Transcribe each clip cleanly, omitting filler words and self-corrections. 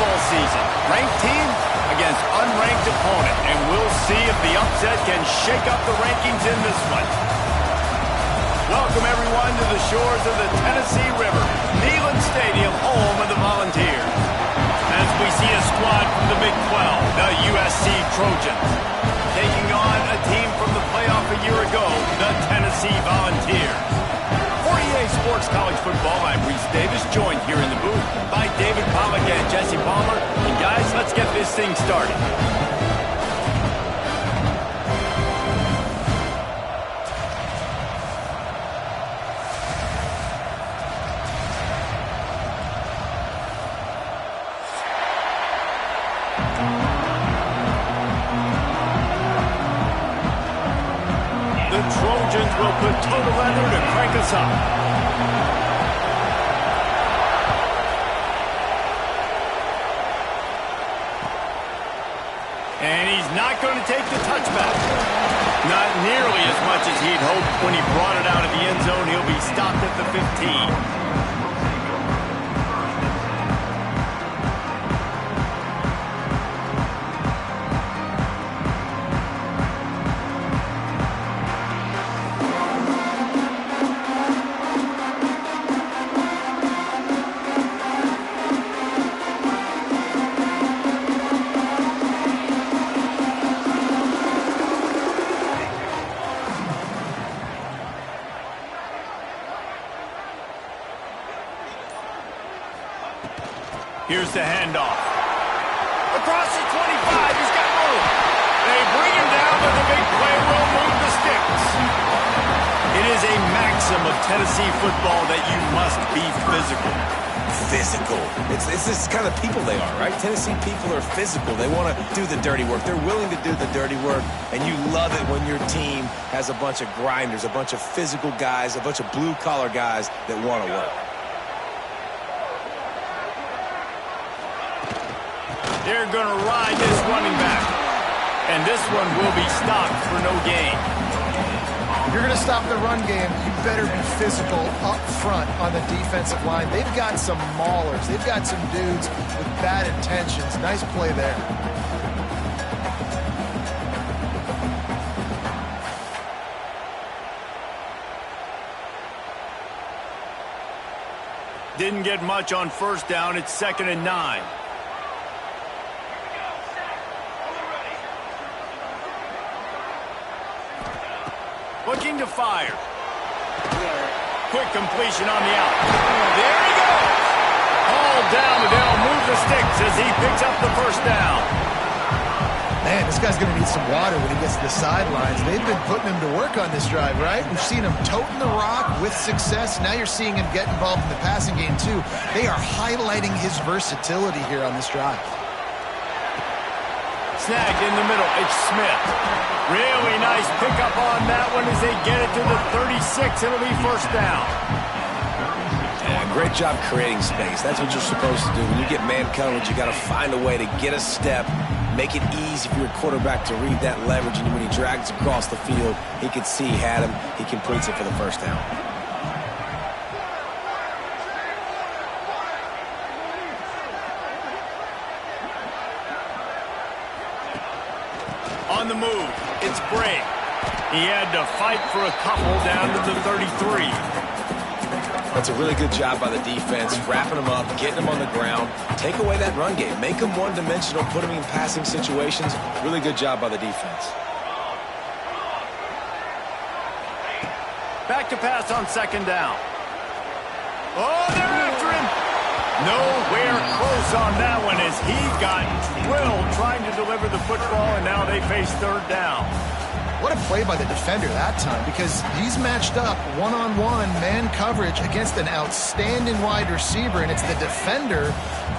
football season. Ranked team against unranked opponent. And we'll see if the upset can shake up the rankings in this one. Welcome, everyone, to the shores of the Tennessee River. Neyland Stadium, home of the Volunteers. As we see a squad from the Big 12, the USC Trojans, taking on a team from the playoff a year ago, the Tennessee Volunteers. For EA Sports College Football, I'm Reese Davis, joined here in the booth by David Pollack and Jesse Palmer. And guys, let's get this thing started. Will put total leather to crank us up. And he's not going to take the touchback. Not nearly as much as he'd hoped when he brought it out of the end zone. He'll be stopped at the 15. Here's the handoff. Across the 25, he's got room. They bring him down, but the big play will move the sticks. It is a maxim of Tennessee football that you must be physical. Physical. It's this kind of people they are, right? Tennessee people are physical. They want to do the dirty work. They're willing to do the dirty work, and you love it when your team has a bunch of grinders, a bunch of physical guys, a bunch of blue-collar guys that want to work. They're going to ride this running back. And this one will be stopped for no gain. If you're going to stop the run game, you better be physical up front on the defensive line. They've got some maulers. They've got some dudes with bad intentions. Nice play there. Didn't get much on first down. It's 2nd and 9. Looking to fire. Quick completion on the out. There he goes. Hauled down, but they'll move the sticks as he picks up the first down. Man, this guy's going to need some water when he gets to the sidelines. They've been putting him to work on this drive, right? We've seen him toting the rock with success. Now you're seeing him get involved in the passing game, too. They are highlighting his versatility here on this drive. Snagged in the middle. It's Smith. Really nice pickup on that one as they get it to the 36. It'll be first down. Yeah, great job creating space. That's what you're supposed to do. When you get man coverage, you got to find a way to get a step, make it easy for your quarterback to read that leverage, and when he drags across the field, he can see he had him. He completes it for the first down. On the move, it's Bray. He had to fight for a couple down to the 33. That's a really good job by the defense, wrapping them up, getting them on the ground. Take away that run game. Make them one-dimensional, put them in passing situations. Really good job by the defense. Back to pass on 2nd down. Oh, they're after him. Nowhere close on that one as he got drilled trying to deliver the football, and now they face 3rd down. What a play by the defender that time, because he's matched up one-on-one man coverage against an outstanding wide receiver, and it's the defender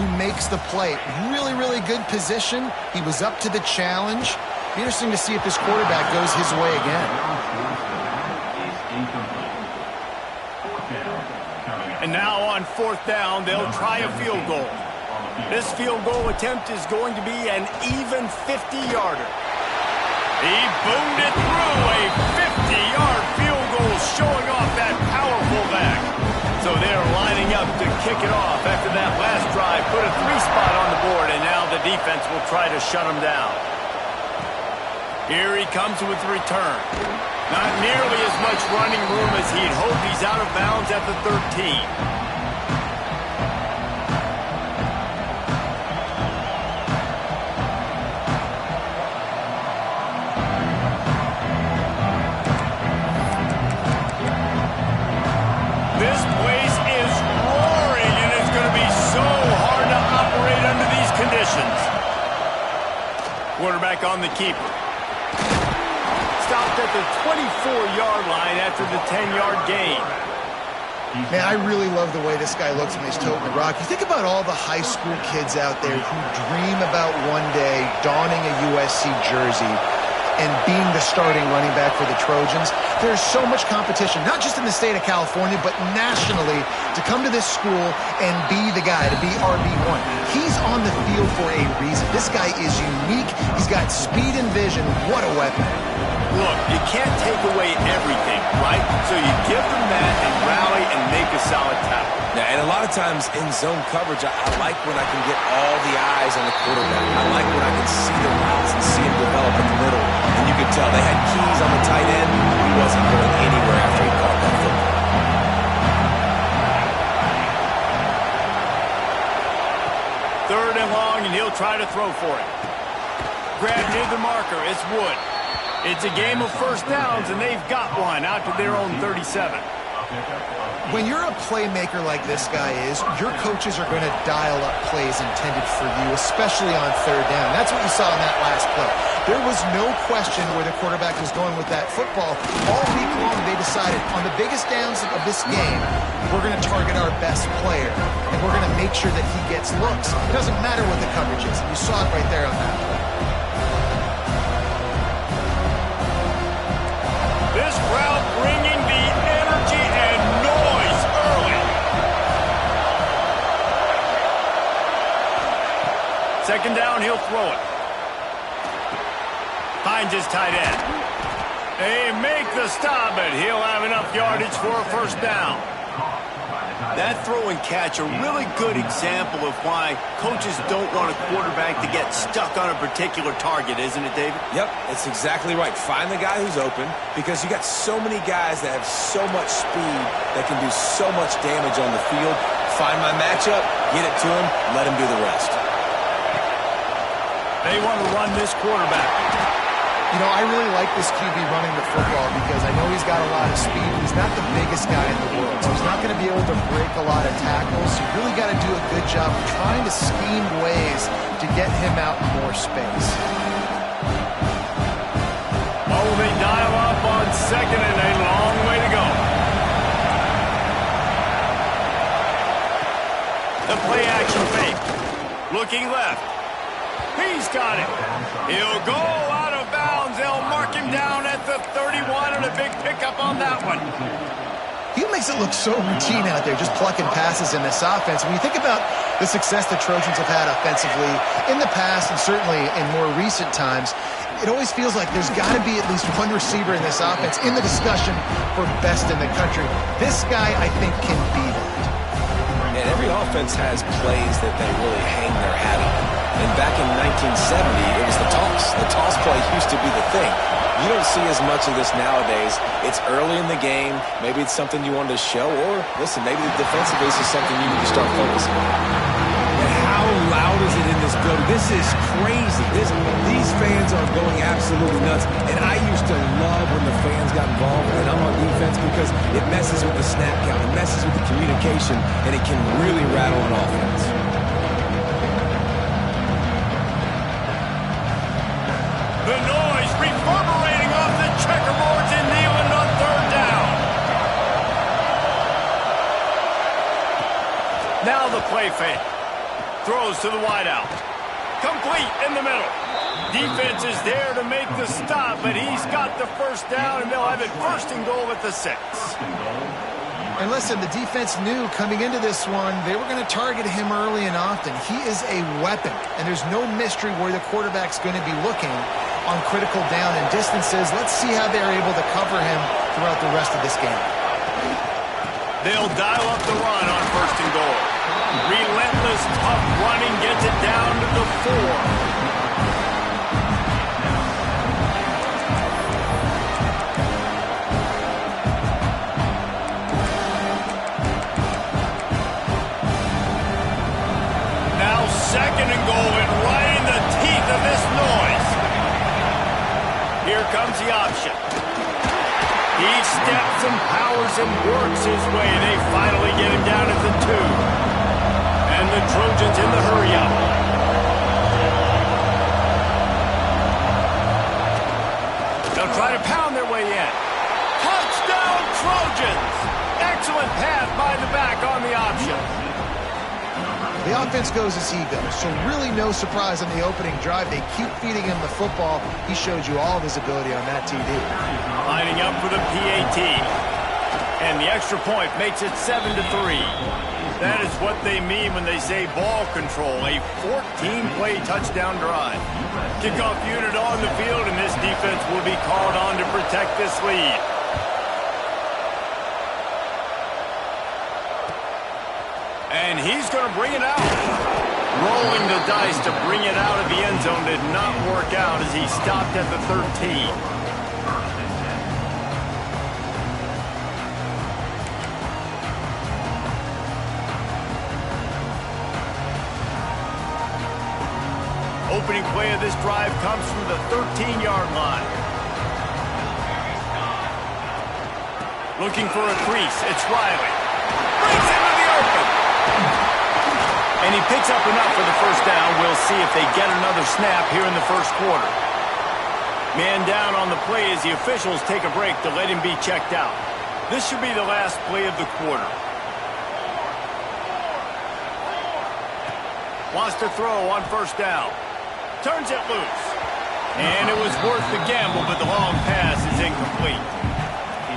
who makes the play. Really, really good position. He was up to the challenge. Be interesting to see if this quarterback goes his way again. And now on 4th down, they'll try a field goal. This field goal attempt is going to be an even 50-yarder. He boomed it through a 50-yard field goal, showing off that powerful back. So they're lining up to kick it off after that last drive. Put a 3 spot on the board defense will try to shut him down. Here he comes with the return. Not nearly as much running room as he'd hoped. He's out of bounds at the 13. This place is roaring, and it's going to be so hard to operate under these conditions. Quarterback on the keeper. Stopped at the 24-yard line after the 10-yard gain. Man, I really love the way this guy looks when he's toting the rock. You think about all the high school kids out there who dream about one day donning a USC jersey and being the starting running back for the Trojans. There's so much competition, not just in the state of California, but nationally, to come to this school and be the guy, to be RB1. He's on the field for a reason. This guy is unique. He's got speed and vision. What a weapon. Look, you can't take away everything, right? So you give them that and rally and make a solid tackle. Yeah, and a lot of times in zone coverage, I like when I can get all the eyes on the quarterback. I like when I can see the routes and see him develop in the middle. And you could tell they had keys on the tight end. He wasn't going anywhere after he caught that football. Third and long, and he'll try to throw for it. Grab near the marker. It's Wood. It's a game of first downs, and they've got one out to their own 37. When you're a playmaker like this guy is, your coaches are going to dial up plays intended for you, especially on third down. That's what you saw in that last play. There was no question where the quarterback was going with that football. All week long, they decided on the biggest downs of this game, we're going to target our best player, and we're going to make sure that he gets looks. It doesn't matter what the coverage is. You saw it right there on that play. This crowd bringing the energy and noise early. Second down, he'll throw it. Finds his tight end. They make the stop, but he'll have enough yardage for a first down. That throw and catch a really good example of why coaches don't want a quarterback to get stuck on a particular target, isn't it, David? Yep, it's exactly right. Find the guy who's open, because you got so many guys that have so much speed that can do so much damage on the field. Find my matchup, get it to him, let him do the rest. They want to run this quarterback. You know, I really like this QB running the football because I know he's got a lot of speed. He's not the biggest guy in the world, so he's not going to be able to break a lot of tackles. You really got to do a good job of trying to scheme ways to get him out in more space. Oh, they dial up on second and a long way to go. The play action fake. Looking left. He's got it. He'll go out of bounds. They'll mark him down at the 31, and a big pickup on that one. He makes it look so routine out there, just plucking passes in this offense. When you think about the success the Trojans have had offensively in the past and certainly in more recent times, it always feels like there's got to be at least one receiver in this offense in the discussion for best in the country. This guy, I think, can be that. And every offense has plays that they really hang their hat on. And back in 1970, it was the toss. The toss play used to be the thing. You don't see as much of this nowadays. It's early in the game. Maybe it's something you wanted to show. Or, listen, maybe the defensive base is something you need to start focusing on. And how loud is it in this building? This is crazy. These fans are going absolutely nuts. And I used to love when the fans got involved and I'm on defense because it messes with the snap count. It messes with the communication. And it can really rattle an offense. The noise reverberating off the checkerboards in Neyland on third down. Now the play fake. Throws to the wideout. Complete in the middle. Defense is there to make the stop, but he's got the first down, and they'll have it first and goal at the 6. And listen, the defense knew coming into this one, they were going to target him early and often. He is a weapon, and there's no mystery where the quarterback's going to be looking on critical down and distances. Let's see how they're able to cover him throughout the rest of this game. They'll dial up the run on first and goal. Relentless, tough running gets it down to the 4. Second and goal, and right in the teeth of this noise. Here comes the option. He steps and powers and works his way. They finally get him down at the 2. And the Trojans in the hurry-up. They'll try to pound their way in. Touchdown, Trojans! Excellent pass by the back on the option. The offense goes as he goes, so really no surprise on the opening drive. They keep feeding him the football. He showed you all of his ability on that TD. Lining up for the PAT. And the extra point makes it 7-3. That is what they mean when they say ball control, a 14-play touchdown drive. Kickoff unit on the field, and this defense will be called on to protect this lead. And he's going to bring it out. Rolling the dice to bring it out of the end zone did not work out as he stopped at the 13. Opening play of this drive comes from the 13-yard line. Looking for a crease. It's Riley. Brings into the open. And he picks up enough for the first down. We'll see if they get another snap here in the first quarter. Man down on the play as the officials take a break to let him be checked out. This should be the last play of the quarter. Wants to throw on first down. Turns it loose. And it was worth the gamble, but the long pass is incomplete.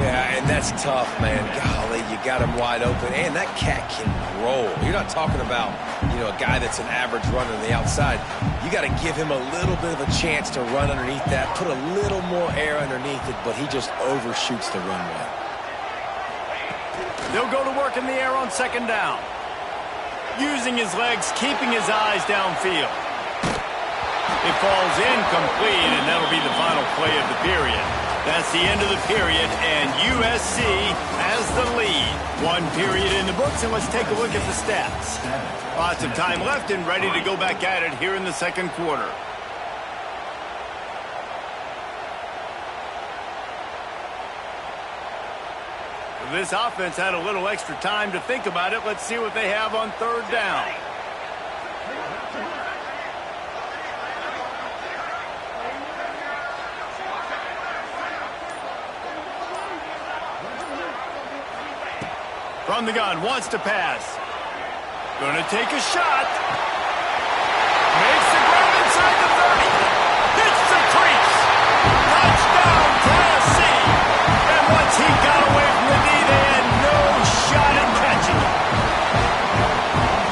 Yeah, and that's tough, man. Golly, you got him wide open. And that cat can roll. You're not talking about, a guy that's an average runner on the outside. You got to give him a little bit of a chance to run underneath that, put a little more air underneath it, but he just overshoots the runway. They'll go to work in the air on second down. Using his legs, keeping his eyes downfield. It falls incomplete, and that'll be the final play of the period. That's the end of the period, and USC has the lead. One period in the books, and let's take a look at the stats. Lots of time left and ready to go back at it here in the second quarter. This offense had a little extra time to think about it. Let's see what they have on third down. From the gun, wants to pass. Gonna take a shot. Makes the grab inside the 30. Hits the crease. Touchdown, Tennessee. And once he got away from the knee, they had no shot at catching it.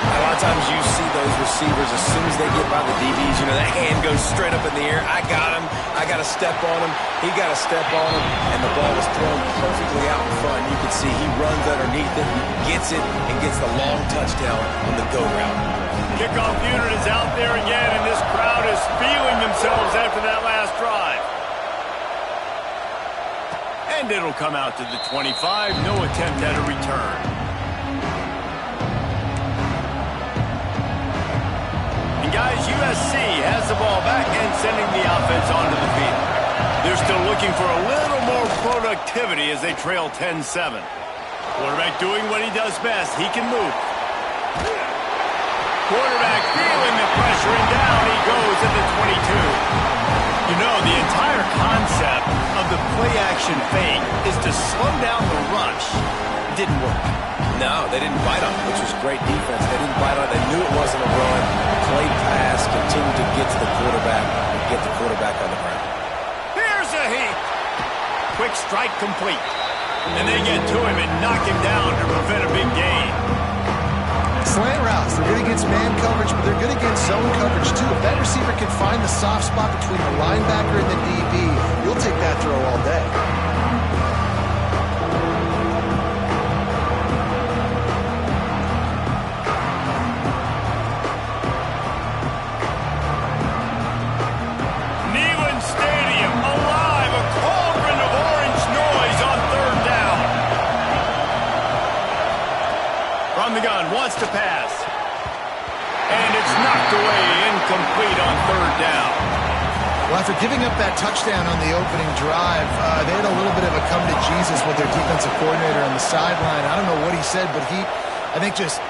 A lot of times you see those receivers, as soon as they get by the DBs, that hand goes straight up in the air. I got him. I got to step on him. He got to step on him. And the ball was thrown perfectly out in front. You can see he runs underneath it, gets it, and gets the long touchdown on the go route. Kickoff unit is out there again, and this crowd is feeling themselves after that last drive. And it'll come out to the 25. No attempt at a return. And guys, USC has the ball back and sending the offense onto the field. They're still looking for a little more productivity as they trail 10-7. Quarterback doing what he does best. He can move. Quarterback feeling the pressure, and down he goes at the 22. The entire concept of the play-action fake is to slow down the rush. Didn't work. No, they didn't bite on it, which was great defense. They didn't bite on it. They knew it wasn't a run. Played pass, continued to get to the quarterback, and get the quarterback on the ground. Here's a heat. Quick strike complete. And they get to him and knock him down to prevent a big gain. Slant routes, they're good against man coverage, but they're good against zone coverage too. If that receiver can find the soft spot between the linebacker and the DB, you'll take that throw all day. from the gun, wants to pass. And it's knocked away, incomplete on third down. Well, after giving up that touchdown on the opening drive, they had a little bit of a come to Jesus with their defensive coordinator on the sideline. I don't know what he said, but he, I think, just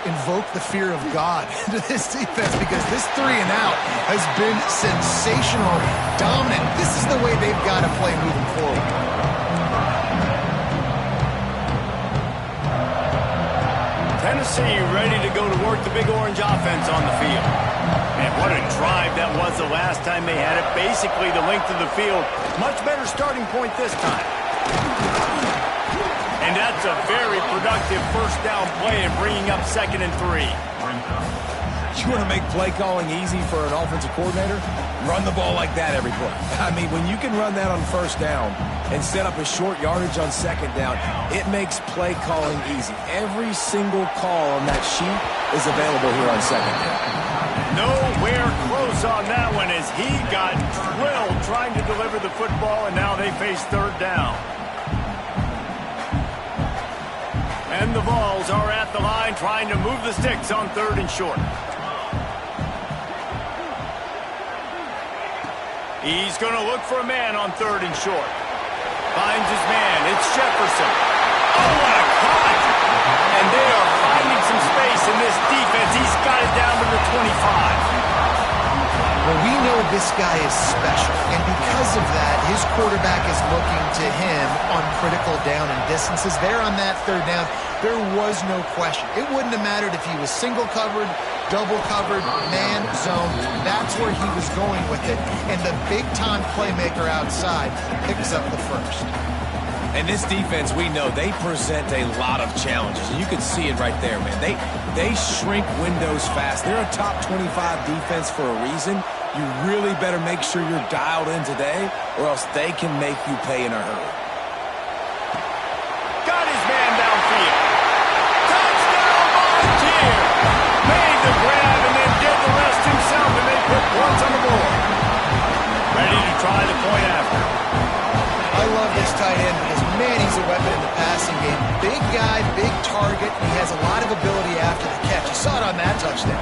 invoked the fear of God into this defense, because this 3 and out has been sensational, dominant. This is the way they've got to play moving forward. Tennessee ready to go to work the Big Orange offense on the field. And what a drive that was the last time they had it. Basically the length of the field. Much better starting point this time. And that's a very productive first down play and bringing up 2nd and 3. You want to make play calling easy for an offensive coordinator? Run the ball like that every play. I mean, when you can run that on first down and set up a short yardage on second down, it makes play calling easy. Every single call on that sheet is available here on second down. Nowhere close on that one as he got drilled trying to deliver the football, and now they face third down. And the Vols are at the line trying to move the sticks on 3rd and short. He's going to look for a man on 3rd and short. Finds his man. It's Jefferson. Oh, what a cut! And they are finding some space in this defense. He's got it down to the 25. Well, we know this guy is special, and because of that, his quarterback is looking to him on critical down and distances. There on that 3rd down, there was no question. It wouldn't have mattered if he was single covered, double covered, man zone. That's where he was going with it, and the big-time playmaker outside picks up the first. And this defense, we know, they present a lot of challenges. And you can see it right there, man. They shrink windows fast. They're a top 25 defense for a reason. You really better make sure you're dialed in today, or else they can make you pay in a hurry. Got his man downfield. Touchdown, Volunteer! Made the grab and then did the rest himself, and they put points on the board. Ready to try the point after. I love this tight end because, man, he's a weapon in the passing game. Big guy, big target, and he has a lot of ability after the catch. You saw it on that touchdown.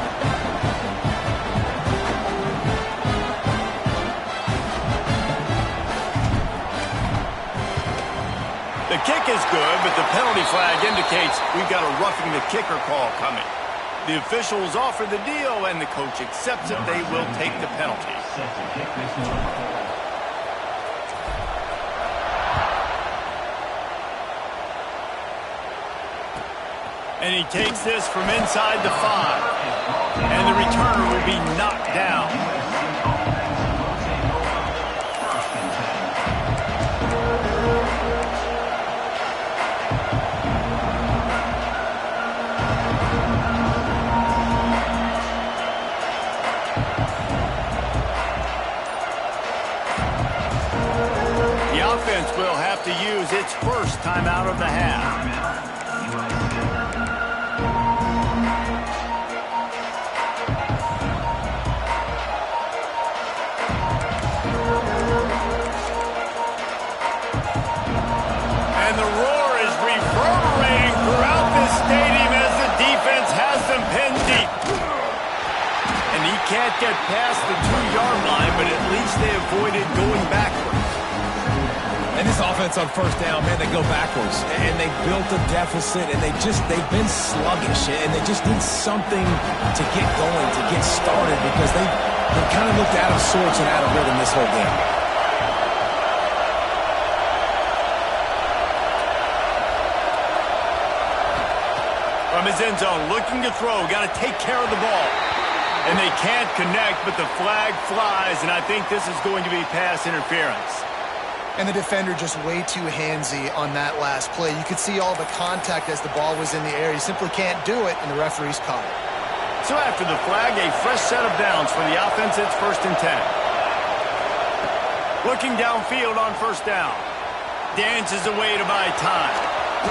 The kick is good, but the penalty flag indicates we've got a roughing the kicker call coming. The officials offer the deal, and the coach accepts it. They will take the penalty. And he takes this from inside the 5. And the returner will be knocked down. The offense will have to use its first timeout of the half. And the roar is reverberating throughout this stadium as the defense has them pinned deep. And he can't get past the 2-yard line, but at least they avoided going backwards. And this offense on first down, man, they go backwards. And they built a deficit, and they've been sluggish. And they just need something to get going, to get started, because they kind of looked out of sorts and out of rhythm this whole game. From his end zone, looking to throw, got to take care of the ball. And they can't connect, but the flag flies, and I think this is going to be pass interference. And the defender just way too handsy on that last play. You could see all the contact as the ball was in the air. He simply can't do it, and the referee's caught it. So after the flag, a fresh set of downs for the offense. It's 1st and 10. Looking downfield on first down. Dances away to buy time.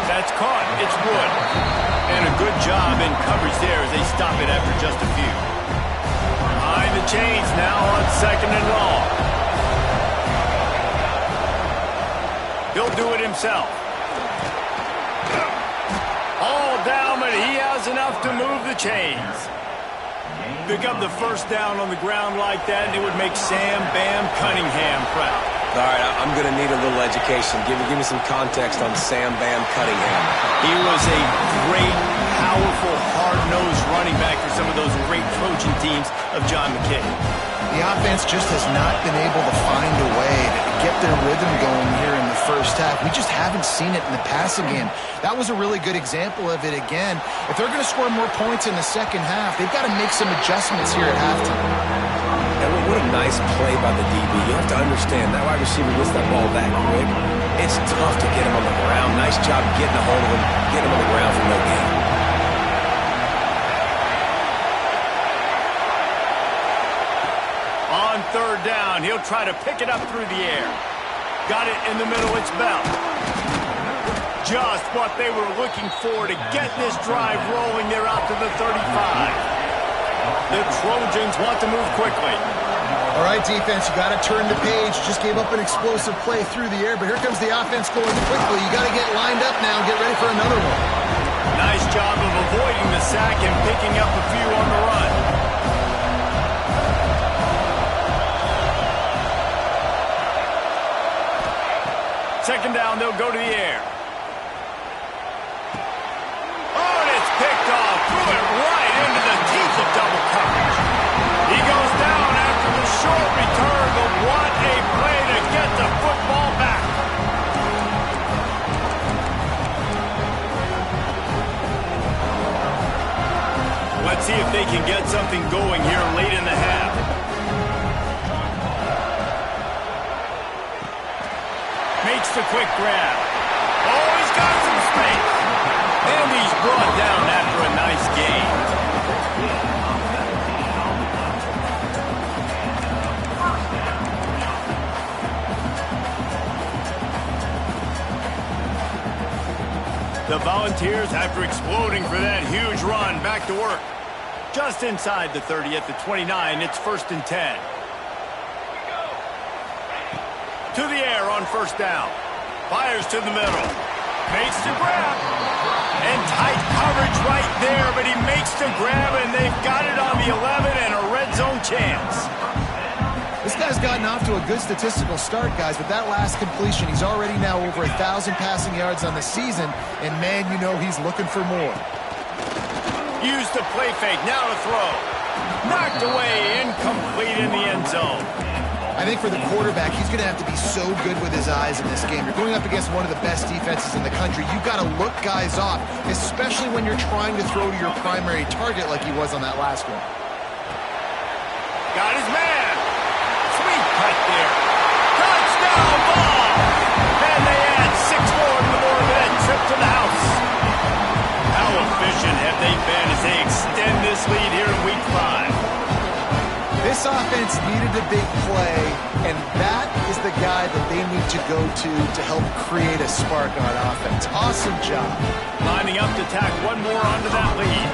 That's caught. It's Wood. And a good job in coverage there as they stop it after just a few. Behind the chains now on 2nd and long. He'll do it himself. All down, but he was enough to move the chains. Pick up the first down on the ground like that, and it would make Sam Bam Cunningham proud. All right, I'm going to need a little education. Give me some context on Sam Bam Cunningham. He was a great, powerful, hard-nosed running back for some of those great Trojan teams of John McKay. The offense just has not been able to find a way to get their rhythm going here in the first half. We just haven't seen it in the passing game. That was a really good example of it again. If they're going to score more points in the second half, they've got to make some adjustments here at halftime. And what a nice play by the DB. You have to understand, that wide receiver gets that ball that quick. It's tough to get him on the ground. Nice job getting a hold of him, getting him on the ground for no gain. On third down, he'll try to pick it up through the air. Got it in the middle, it's Bell. Just what they were looking for to get this drive rolling. They're out to the 35. The Trojans want to move quickly. All right, defense, you got to turn the page. Just gave up an explosive play through the air, but here comes the offense going quickly. You got to get lined up now and get ready for another one. Nice job of avoiding the sack and picking up a few on the run. Second down, they'll go to the air. Oh, and it's picked off. Threw it right into the teeth of double coverage. He goes down after the short return, but what a play to get the football back. Let's see if they can get something going here late in the half. Makes the quick grab. Oh, he's got some space. And he's brought down after a nice gain. The Volunteers, after exploding for that huge run, back to work. Just inside the 30 at the 29, it's 1st and 10. To the air on first down. Fires to the middle. Makes the grab. And tight coverage right there, but he makes the grab, and they've got it on the 11 and a red zone chance. This guy's gotten off to a good statistical start, guys, but that last completion, he's already now over 1,000 passing yards on the season, and man, you know he's looking for more. Use the play fake, now to throw. Knocked away, incomplete in the end zone. I think for the quarterback, he's going to have to be so good with his eyes in this game. You're going up against one of the best defenses in the country. You've got to look guys off, especially when you're trying to throw to your primary target like he was on that last one. Got his man. Sweet cut there. Touchdown ball. And they add 6 more to the board with that trip to the house. How efficient have they been as they extend this lead here in Week 5? This offense needed a big play, and that is the guy that they need to go to help create a spark on offense. Awesome job. Lining up to tack one more onto that lead.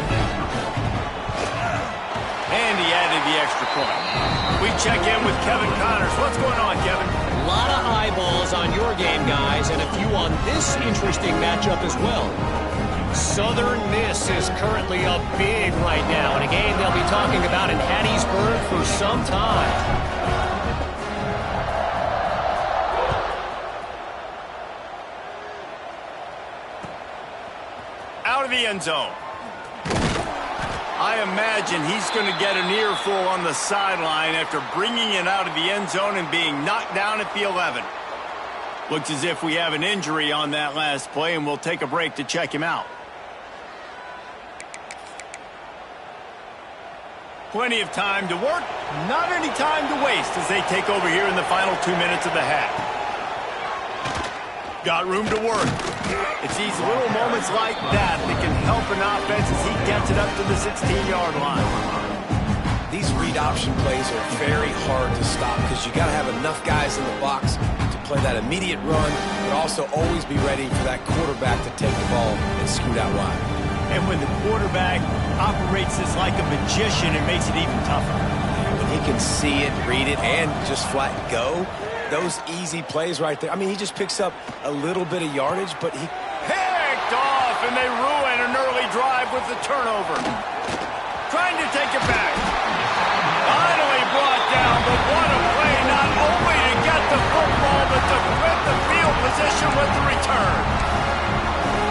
And he added the extra point. We check in with Kevin Connors. What's going on, Kevin? A lot of eyeballs on your game, guys, and a few on this interesting matchup as well. Southern Miss is currently up big right now in a game they'll be talking about in Hattiesburg for some time. Out of the end zone. I imagine he's going to get an earful on the sideline after bringing it out of the end zone and being knocked down at the 11. Looks as if we have an injury on that last play, and we'll take a break to check him out. Plenty of time to work, not any time to waste as they take over here in the final 2 minutes of the half. Got room to work. It's these little moments like that that can help an offense as he gets it up to the 16-yard line. These read option plays are very hard to stop because you got to have enough guys in the box to play that immediate run, but also always be ready for that quarterback to take the ball and scoot out wide. And when the quarterback operates this like a magician, it makes it even tougher. When he can see it, read it, and just flat go, those easy plays right there. I mean, he just picks up a little bit of yardage, but he picked off, and they ruin an early drive with the turnover. Trying to take it back. Finally brought down, but what a play, not only to get the football, but to flip the field position with the return.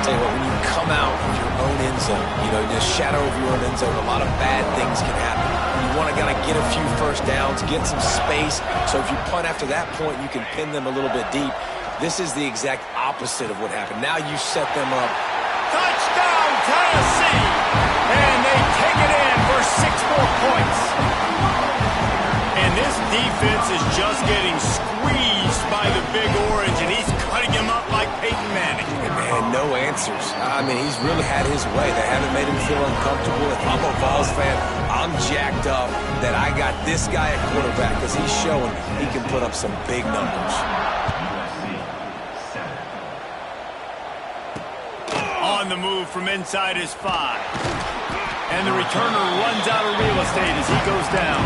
Tell you what, when you come out of your own end zone, you know, just shadow of your own end zone, a lot of bad things can happen. You want to kind of get a few first downs, get some space, so if you punt after that point, you can pin them a little bit deep. This is the exact opposite of what happened. Now you set them up. Touchdown, Tennessee! And they take it in for 6 more points. And this defense is just getting squeezed by the Big Orange, and he's cutting him up like Peyton Manning. And man, no answers. I mean, he's really had his way. They haven't made him feel uncomfortable. If I'm a Vols fan, I'm jacked up that I got this guy at quarterback because he's showing he can put up some big numbers. On the move from inside his 5. And the returner runs out of real estate as he goes down.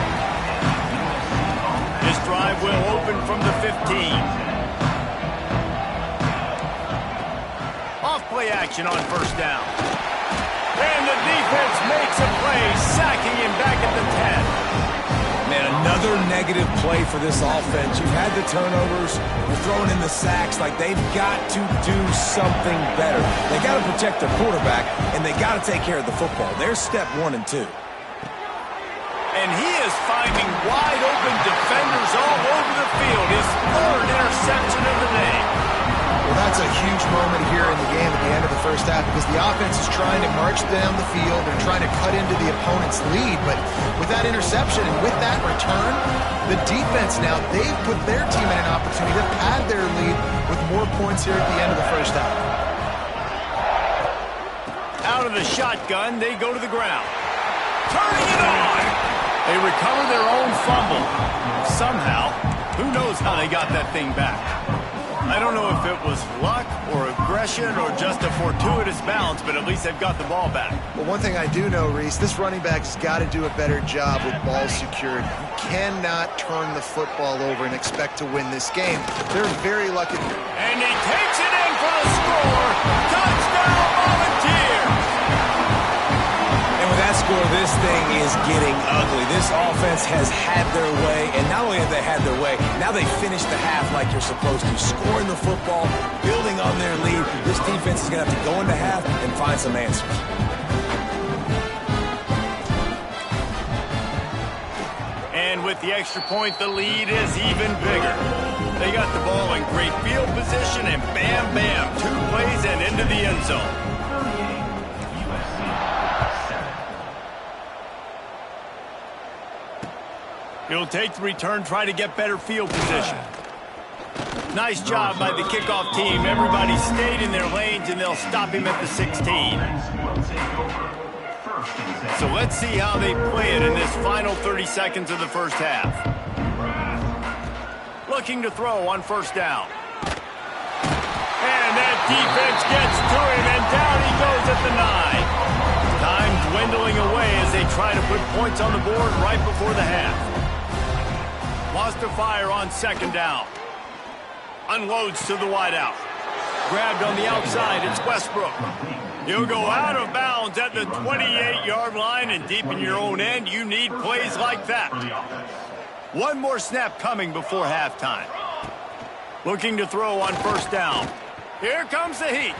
This drive will open from the 15. Off play action on first down. And the defense makes a play, sacking him back at the 10. Man, another negative play for this offense. You've had the turnovers, you're throwing in the sacks. Like, they've got to do something better. They got to protect their quarterback, and they got to take care of the football. There's step 1 and 2. And he is finding wide open defenders all over the field. His 3rd interception of the day. Well, that's a huge moment here in the game at the end of the first half because the offense is trying to march down the field and trying to cut into the opponent's lead. But with that interception and with that return, the defense now, they've put their team in an opportunity to pad their lead with more points here at the end of the first half. Out of the shotgun, they go to the ground. Turning it on! They recover their own fumble. Somehow, who knows how they got that thing back. I don't know if it was luck or aggression or just a fortuitous bounce, but at least they've got the ball back. Well, one thing I do know, Reese, this running back's got to do a better job with ball security. You cannot turn the football over and expect to win this game. They're very lucky. And he takes it in for the score. Touchdown, Volunteer! And with that score, this thing is getting ugly. This offense has had their way, and not only have they had their way, now they finish the half like you're supposed to, scoring the football, building on their lead. This defense is going to have to go into half and find some answers. And with the extra point, the lead is even bigger. They got the ball in great field position, and bam, bam, 2 plays and into the end zone. He'll take the return, try to get better field position. Nice job by the kickoff team. Everybody stayed in their lanes, and they'll stop him at the 16. So let's see how they play it in this final 30 seconds of the first half. Looking to throw on first down. And that defense gets to him, and down he goes at the 9. Time dwindling away as they try to put points on the board right before the half. Lost to fire on second down. Unloads to the wideout. Grabbed on the outside, it's Westbrook. He'll go out of bounds at the 28-yard line, and deep in your own end, you need plays like that. One more snap coming before halftime. Looking to throw on first down. Here comes the heat.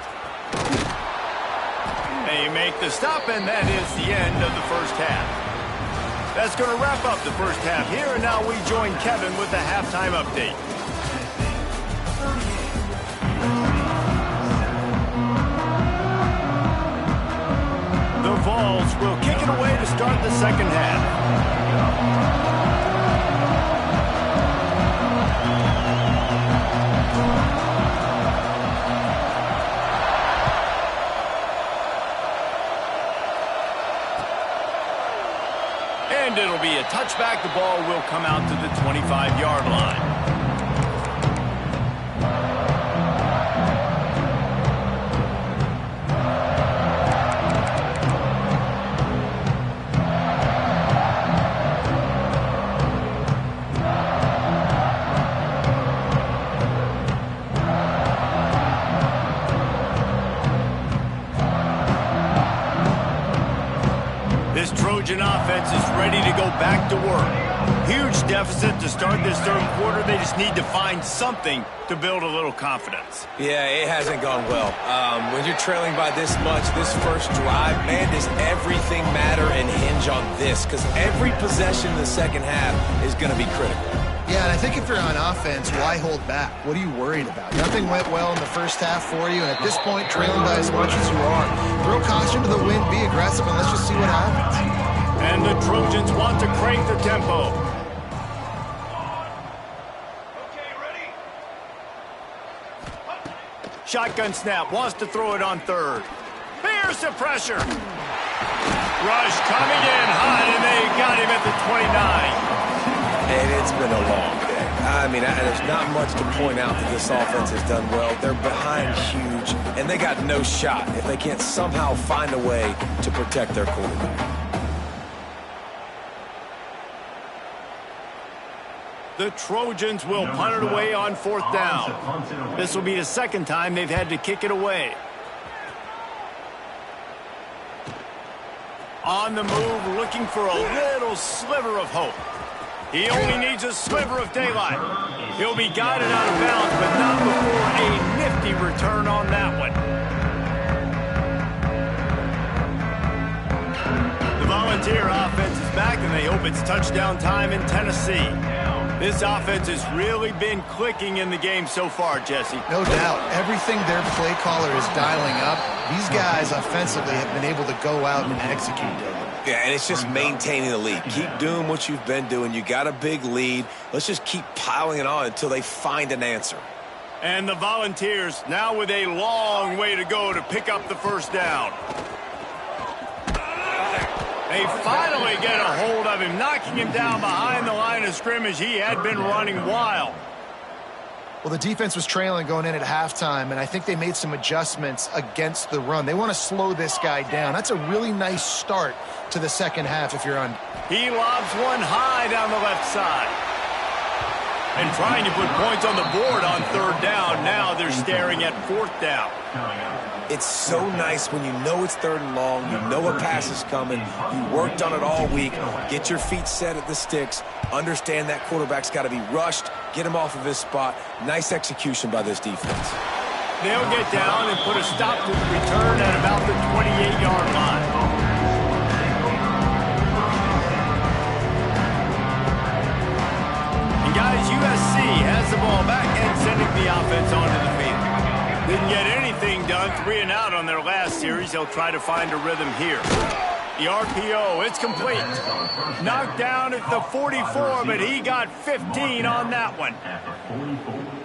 They make the stop, and that is the end of the first half. That's going to wrap up the first half here, and now we join Kevin with the halftime update. The Vols will kick it away to start the second half. And it'll be a touchback. The ball will come out to the 25-yard line. This Trojan offense is ready to go back to work. Huge deficit to start this third quarter. They just need to find something to build a little confidence. Yeah, it hasn't gone well. When you're trailing by this much, this first drive, man, does everything matter and hinge on this? Because every possession in the second half is going to be critical. Yeah, and I think if you're on offense, why hold back? What are you worried about? Nothing went well in the first half for you, and at this point, trailing by as much as you are. Throw caution to the wind, be aggressive, and let's just see what happens. And the Trojans want to crank the tempo. Shotgun snap, wants to throw it on third. Here's the pressure. Rush coming in hot, and they got him at the 29. And it's been a long day. I mean, there's not much to point out that this offense has done well. They're behind huge, and they got no shot if they can't somehow find a way to protect their quarterback. The Trojans will punt it away on fourth down. This will be the second time they've had to kick it away. On the move, looking for a little sliver of hope. He only needs a sliver of daylight. He'll be guided out of bounds, but not before a nifty return on that one. The Volunteer offense is back, and they hope it's touchdown time in Tennessee. This offense has really been clicking in the game so far, Jesse. No doubt. Everything their play caller is dialing up, these guys offensively have been able to go out and execute. Yeah, and it's just maintaining the lead. Keep doing what you've been doing. You got a big lead. Let's just keep piling it on until they find an answer. And the Volunteers now with a long way to go to pick up the first down. They finally get a hold of him, knocking him down behind the line of scrimmage. He had been running wild. Well, the defense was trailing going in at halftime, and I think they made some adjustments against the run. They want to slow this guy down. That's a really nice start to the second half if you're on. He lobs one high down the left side. And trying to put points on the board on third down. Now they're staring at fourth down. It's so nice when you know it's third and long, you know a pass is coming, you worked on it all week, get your feet set at the sticks, understand that quarterback's got to be rushed, get him off of his spot. Nice execution by this defense. They'll get down and put a stop to the return at about the 28-yard line. And guys, USC has the ball back and sending the offense onto the field. Didn't get anything done, 3 and out on their last series. They'll try to find a rhythm here. The RPO, it's complete. Knocked down at the 44, but he got 15 on that one.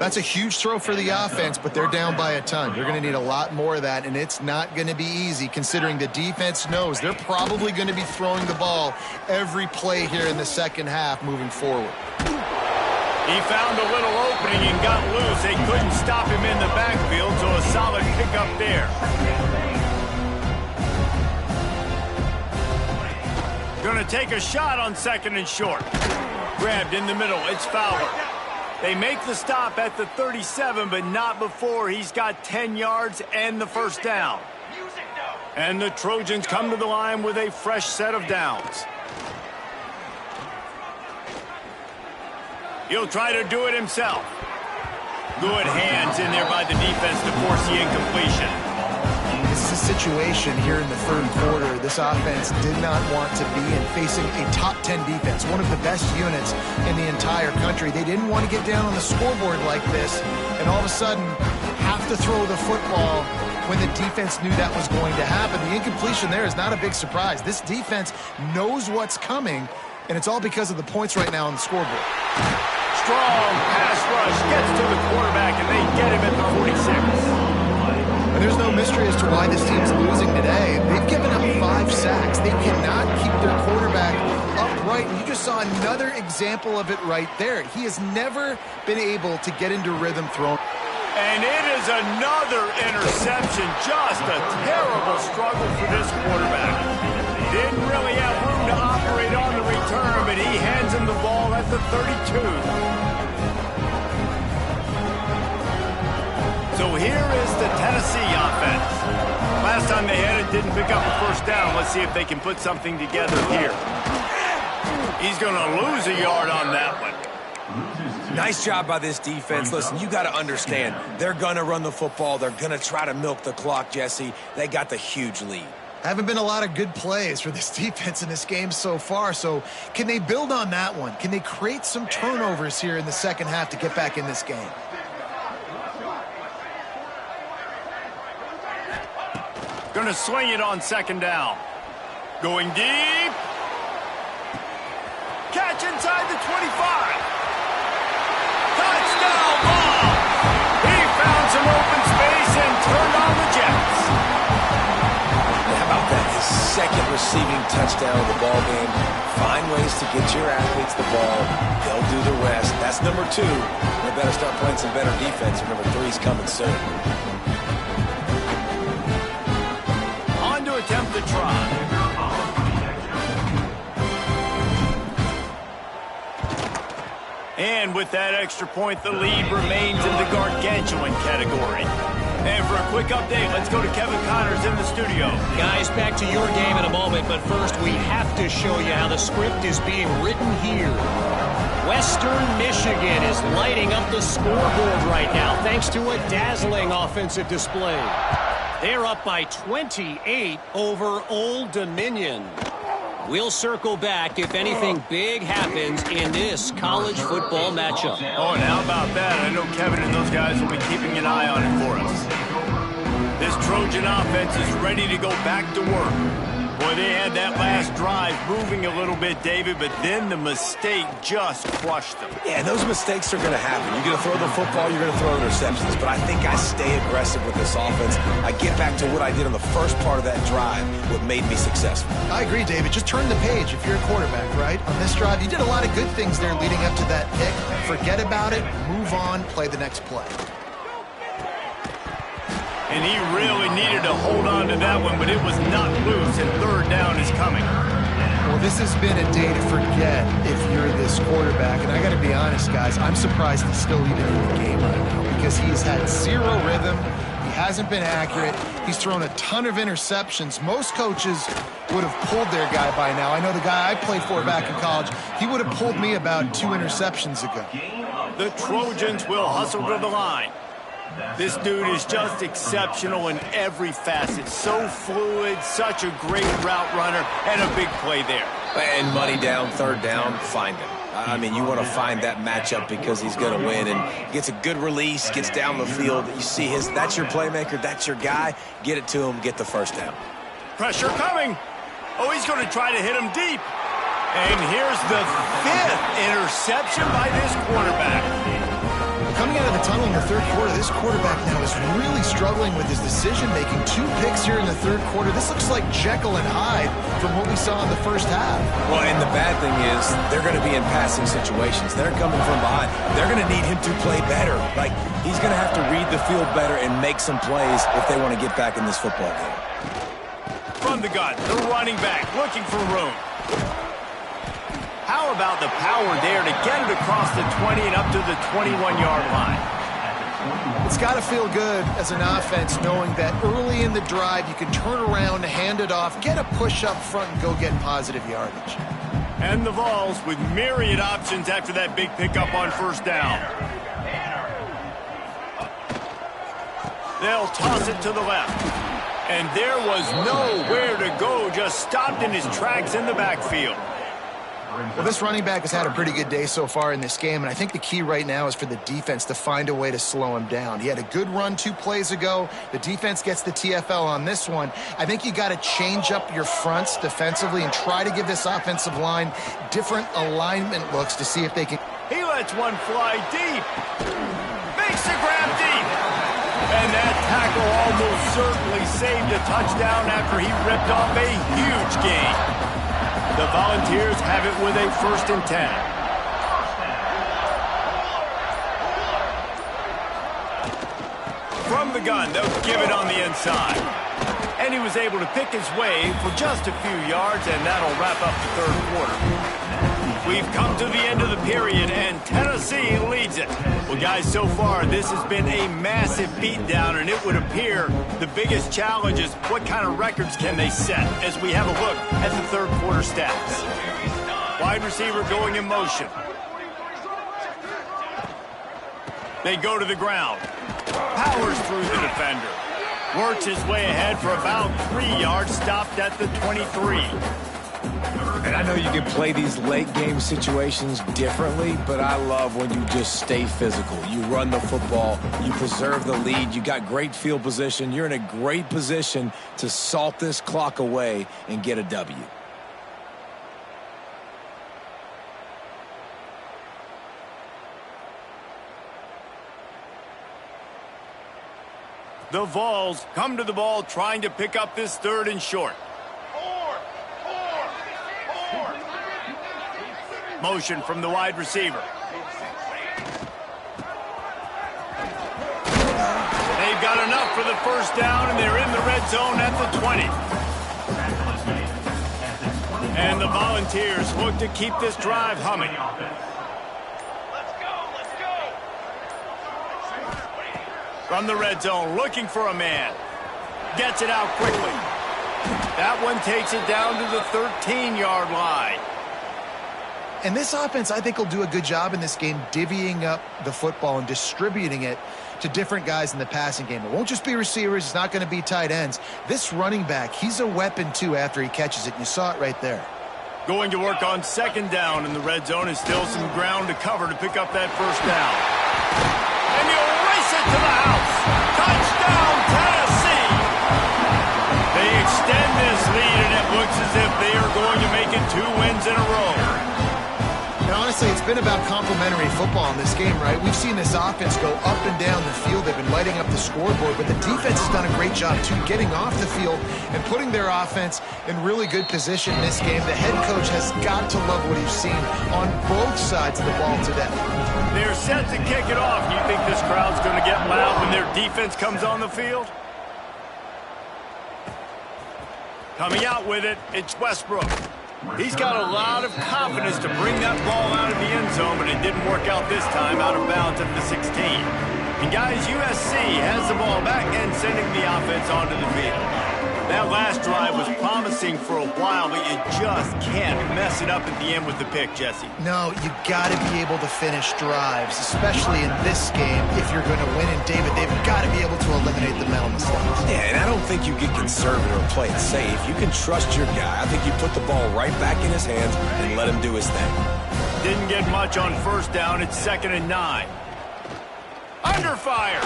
That's a huge throw for the offense, but they're down by a ton. They're going to need a lot more of that, and it's not going to be easy considering the defense knows they're probably going to be throwing the ball every play here in the second half moving forward. He found a little opening and got loose. They couldn't stop him in the backfield, so a solid pickup there. Going to take a shot on second and short. Grabbed in the middle. It's Fowler. They make the stop at the 37, but not before he's got 10 yards and the first down. And the Trojans come to the line with a fresh set of downs. He'll try to do it himself. Good hands in there by the defense to force the incompletion. This is a situation here in the third quarter this offense did not want to be in, facing a top 10 defense, one of the best units in the entire country. They didn't want to get down on the scoreboard like this and all of a sudden have to throw the football when the defense knew that was going to happen. The incompletion there is not a big surprise. This defense knows what's coming, and it's all because of the points right now on the scoreboard. Strong pass rush gets to the quarterback, and they get him at the 46. And there's no mystery as to why this team's losing today. They've given up 5 sacks. They cannot keep their quarterback upright. And you just saw another example of it right there. He has never been able to get into rhythm throwing. And it is another interception. Just a terrible struggle for this quarterback. Didn't really have room to operate on the return, but he hands him the ball at the 32. So here is the Tennessee offense. Last time they had a didn't pick up a first down. Let's see if they can put something together here. He's going to lose a yard on that one. Nice job by this defense. Listen, you got to understand, they're going to run the football. They're going to try to milk the clock, Jesse. They got the huge lead. Haven't been a lot of good plays for this defense in this game so far, so can they build on that one? Can they create some turnovers here in the second half to get back in this game? Going to swing it on second down. Going deep. Catch inside the 25. Touchdown ball. He found some open space and turned on the Jets. How about that? His second receiving touchdown of the ball game. Find ways to get your athletes the ball. They'll do the rest. That's number 2. They better start playing some better defense. Number 3's coming soon. On to attempt the try. And with that extra point, the lead remains in the gargantuan category. And for a quick update, let's go to Kevin Connors in the studio. Guys, back to your game in a moment, but first we have to show you how the script is being written here. Western Michigan is lighting up the scoreboard right now thanks to a dazzling offensive display. They're up by 28 over Old Dominion. We'll circle back if anything big happens in this college football matchup. Oh, and how about that? I know Kevin and those guys will be keeping an eye on it for us. This Trojan offense is ready to go back to work. Boy, they had that last drive moving a little bit, David, but then the mistake just crushed them. Yeah, those mistakes are going to happen. You're going to throw the football, you're going to throw interceptions, but I think I stay aggressive with this offense. I get back to what I did on the first part of that drive, what made me successful. I agree, David. Just turn the page if you're a quarterback, right? On this drive, you did a lot of good things there leading up to that pick. Forget about it, move on, play the next play. And he really needed to hold on to that one, but it was not loose, and third down is coming. Well, this has been a day to forget if you're this quarterback. And I got to be honest, guys, I'm surprised he's still even in the game right now because he's had zero rhythm. He hasn't been accurate. He's thrown a ton of interceptions. Most coaches would have pulled their guy by now. I know the guy I played for back in college, he would have pulled me about 2 interceptions ago. The Trojans will hustle to the line. This dude is just exceptional in every facet. So fluid, such a great route runner, and a big play there. And money down, third down, find him. I mean, you want to find that matchup because he's going to win and gets a good release, gets down the field. You see that's your playmaker, that's your guy. Get it to him, get the first down. Pressure coming. Oh, he's going to try to hit him deep. And here's the 5th interception by this quarterback. Coming out of the tunnel in the third quarter, this quarterback now is really struggling with his decision-making. 2 picks here in the third quarter. This looks like Jekyll and Hyde from what we saw in the first half. Well, and the bad thing is they're going to be in passing situations. They're coming from behind. They're going to need him to play better. Like, he's going to have to read the field better and make some plays if they want to get back in this football game. From the gun, the running back looking for room. How about the power there to get it across the 20 and up to the 21-yard line? It's got to feel good as an offense knowing that early in the drive you can turn around, hand it off, get a push up front, and go get positive yardage. And the Vols with myriad options after that big pickup on first down. They'll toss it to the left. And there was nowhere to go, just stopped in his tracks in the backfield. Well, this running back has had a pretty good day so far in this game, and I think the key right now is for the defense to find a way to slow him down. He had a good run 2 plays ago. The defense gets the TFL on this one. I think you got to change up your fronts defensively and try to give this offensive line different alignment looks to see if they can. He lets one fly deep. Makes the grab deep. And that tackle almost certainly saved a touchdown after he ripped off a huge gain. The Volunteers have it with a 1st and 10. From the gun, they'll give it on the inside. And he was able to pick his way for just a few yards, and that'll wrap up the third quarter. We've come to the end of the period, and Tennessee leads it. Well, guys, so far, this has been a massive beatdown, and it would appear the biggest challenge is what kind of records can they set as we have a look at the third quarter stats. Wide receiver going in motion. They go to the ground. Powers through the defender. Works his way ahead for about 3 yards, stopped at the 23. And I know you can play these late game situations differently, but I love when you just stay physical. You run the football, you preserve the lead, you got great field position, you're in a great position to salt this clock away and get a W. The Vols come to the ball trying to pick up this third and short. Motion from the wide receiver. They've got enough for the first down, and they're in the red zone at the 20. And the Volunteers look to keep this drive humming. From the red zone, looking for a man. Gets it out quickly. That one takes it down to the 13-yard line. And this offense, I think, will do a good job in this game divvying up the football and distributing it to different guys in the passing game. It won't just be receivers. It's not going to be tight ends. This running back, he's a weapon, too, after he catches it. You saw it right there. Going to work on second down in the red zone is still some ground to cover to pick up that first down. And you'll race it to the house. Touchdown, Tennessee! They extend this lead, and it looks as if they are going to make it 2 wins in a row. And honestly, it's been about complementary football in this game, right? We've seen this offense go up and down the field. They've been lighting up the scoreboard, but the defense has done a great job, too, getting off the field and putting their offense in really good position in this game. The head coach has got to love what he's seen on both sides of the ball today. They're set to kick it off. You think this crowd's going to get loud when their defense comes on the field? Coming out with it, it's Westbrook. He's got a lot of confidence to bring that ball out of the end zone, but it didn't work out this time, out of bounds at the 16. And guys, USC has the ball back and sending the offense onto the field. That last drive was promising for a while, but you just can't mess it up at the end with the pick, Jesse. No, you got to be able to finish drives, especially in this game. If you're going to win, and David, they've got to be able to eliminate the mental mistakes. Yeah, and I don't think you get conservative or play it safe. You can trust your guy. I think you put the ball right back in his hands and let him do his thing. Didn't get much on first down. It's 2nd and 9. Under fire.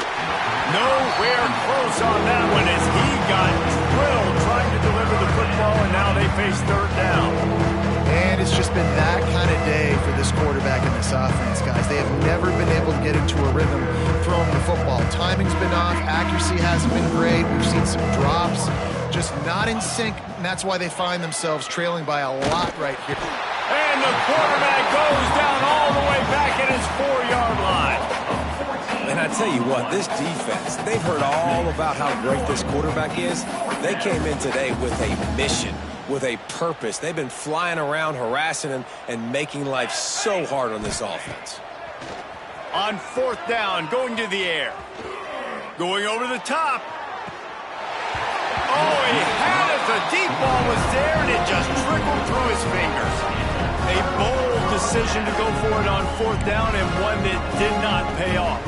Nowhere close on that one as he got drilled trying to deliver the football, and now they face third down. And it's just been that kind of day for this quarterback and this offense, guys. They have never been able to get into a rhythm throwing the football. Timing's been off. Accuracy hasn't been great. We've seen some drops, just not in sync, and that's why they find themselves trailing by a lot right here. And the quarterback goes down all the way back at his 4-yard line. And I tell you what, this defense, they've heard all about how great this quarterback is. They came in today with a mission, with a purpose. They've been flying around, harassing him, and making life so hard on this offense. On 4th down, going to the air. Going over the top. Oh, he had it. The deep ball was there, and it just trickled through his fingers. A bold decision to go for it on 4th down, and one that did not pay off.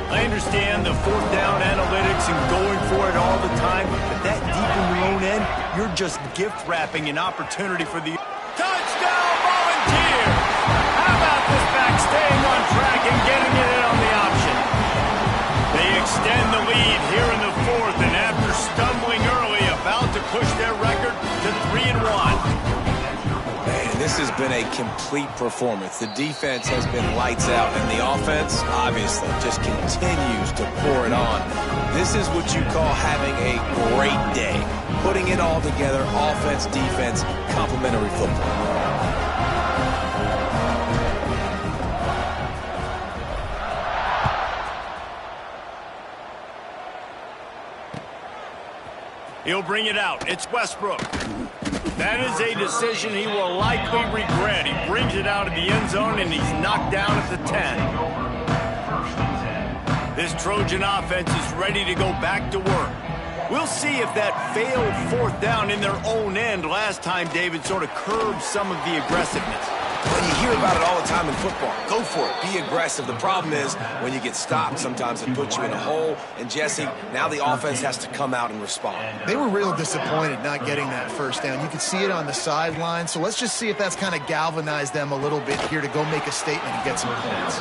I understand the 4th down analytics and going for it all the time, but that deep in your own end, you're just gift-wrapping an opportunity for the touchdown Volunteers! How about this back staying on track and getting it in on the option? They extend the lead here in the 4th, and after stumbling early, about to push their record to 3-1. This has been a complete performance. The defense has been lights out, and the offense, obviously, just continues to pour it on. This is what you call having a great day. Putting it all together, offense, defense, complementary football. He'll bring it out. It's Westbrook. That is a decision he will likely regret. He brings it out of the end zone, and he's knocked down at the 10. This Trojan offense is ready to go back to work. We'll see if that failed fourth down in their own end last time, David, sort of curbed some of the aggressiveness. Well, you hear about it all the time in football. Go for it. Be aggressive. The problem is when you get stopped, sometimes it puts you in a hole. And, Jesse, now the offense has to come out and respond. They were real disappointed not getting that first down. You could see it on the sideline. So let's just see if that's kind of galvanized them a little bit here to go make a statement and get some points.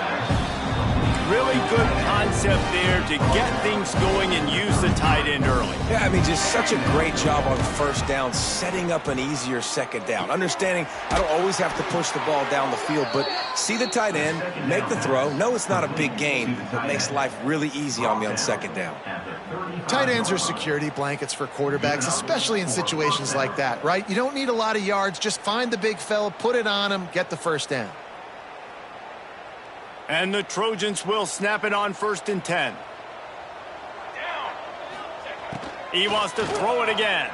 Really good concept there to get things going and use the tight end early. Yeah, I mean, just such a great job on first down, setting up an easier second down. Understanding I don't always have to push the ball down the field, but see the tight end, make the throw. No, it's not a big gain, but makes life really easy on me on second down. Tight ends are security blankets for quarterbacks, especially in situations like that, right? You don't need a lot of yards. Just find the big fella, put it on him, get the first down. And the Trojans will snap it on 1st and 10. He wants to throw it again.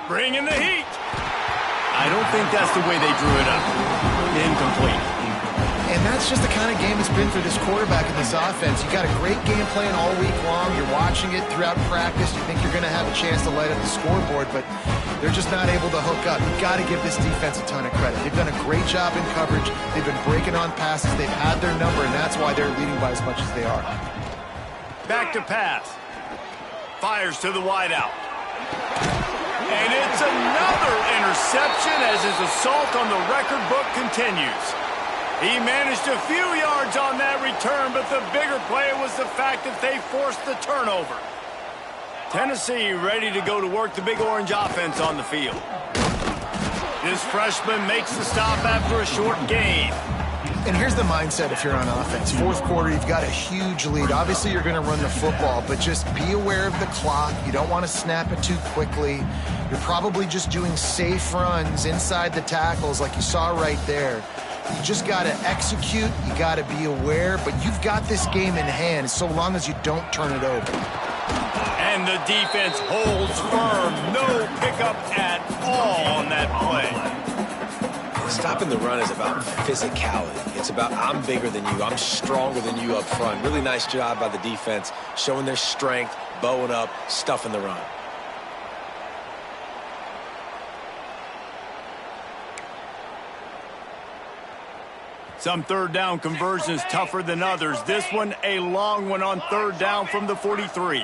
Bring in the heat. I don't think that's the way they drew it up. Incomplete. And that's just the kind of game it's been for this quarterback in this offense. You got a great game plan all week long. You're watching it throughout practice. You think you're going to have a chance to light up the scoreboard, but they're just not able to hook up. You've got to give this defense a ton of credit. They've done a great job in coverage. They've been breaking on passes. They've had their number, and that's why they're leading by as much as they are. Back to pass. Fires to the wideout. And it's another interception as his assault on the record book continues. He managed a few yards on that return, but the bigger play was the fact that they forced the turnover. Tennessee ready to go to work the Big Orange offense on the field. This freshman makes the stop after a short gain. And here's the mindset if you're on offense. Fourth quarter, you've got a huge lead. Obviously, you're going to run the football, but just be aware of the clock. You don't want to snap it too quickly. You're probably just doing safe runs inside the tackles like you saw right there. You just got to execute. You got to be aware, but you've got this game in hand so long as you don't turn it over. And the defense holds firm. No pickup at all on that play. Stopping the run is about physicality. It's about I'm bigger than you. I'm stronger than you up front. Really nice job by the defense, showing their strength, bowing up, stuffing the run. Some third down conversions tougher than others. This one, a long one on third down from the 43.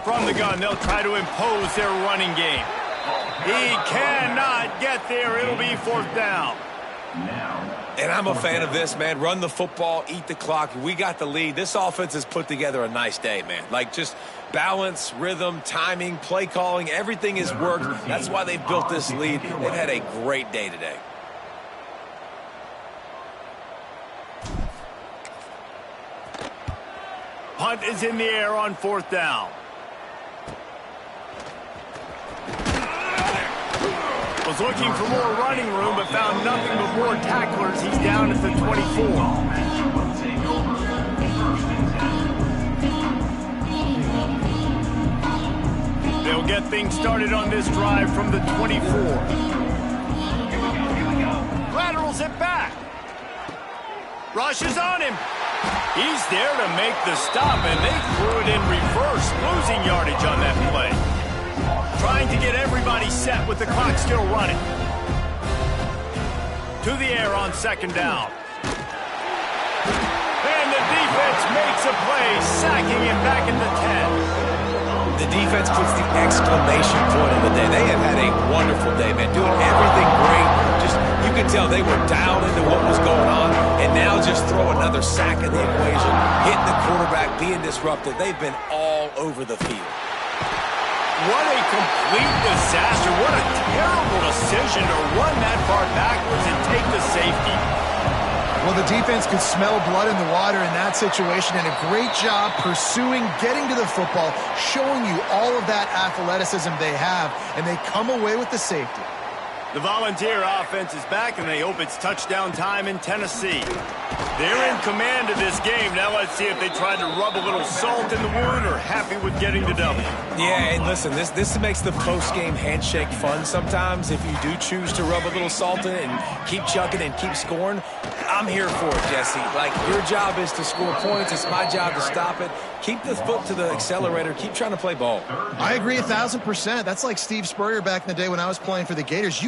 From the gun, they'll try to impose their running game. He cannot get there. It'll be fourth down. And I'm a fan of this, man. Run the football, eat the clock. We got the lead. This offense has put together a nice day, man. Like just balance, rhythm, timing, play calling, everything has worked. That's why they've built this lead. They've had a great day today. Punt is in the air on fourth down. Was looking for more running room, but found nothing but more tacklers. He's down at the 24. They'll get things started on this drive from the 24. Laterals it back. Rushes on him. He's there to make the stop, and they threw it in reverse, losing yardage on that play. Trying to get everybody set with the clock still running. To the air on second down. And the defense makes a play, sacking him back at the 10. The defense puts the exclamation point on the day. They have had a wonderful day, man. Doing everything great. Just, you could tell they were down into what was going on, and now just throw another sack in the equation, hitting the quarterback, being disruptive. They've been all over the field. What a complete disaster. What a terrible decision to run that far backwards and take the safety. Well, the defense could smell blood in the water in that situation, and a great job pursuing, getting to the football, showing you all of that athleticism they have, and they come away with the safety. The Volunteer offense is back, and they hope it's touchdown time in Tennessee. They're in command of this game. Now let's see if they try to rub a little salt in the wound or happy with getting the W. Yeah, and listen, this makes the post-game handshake fun sometimes. If you do choose to rub a little salt in it and keep chucking and keep scoring, I'm here for it, Jesse. Like, your job is to score points. It's my job to stop it. Keep the foot to the accelerator. Keep trying to play ball. I agree 1,000%. That's like Steve Spurrier back in the day when I was playing for the Gators.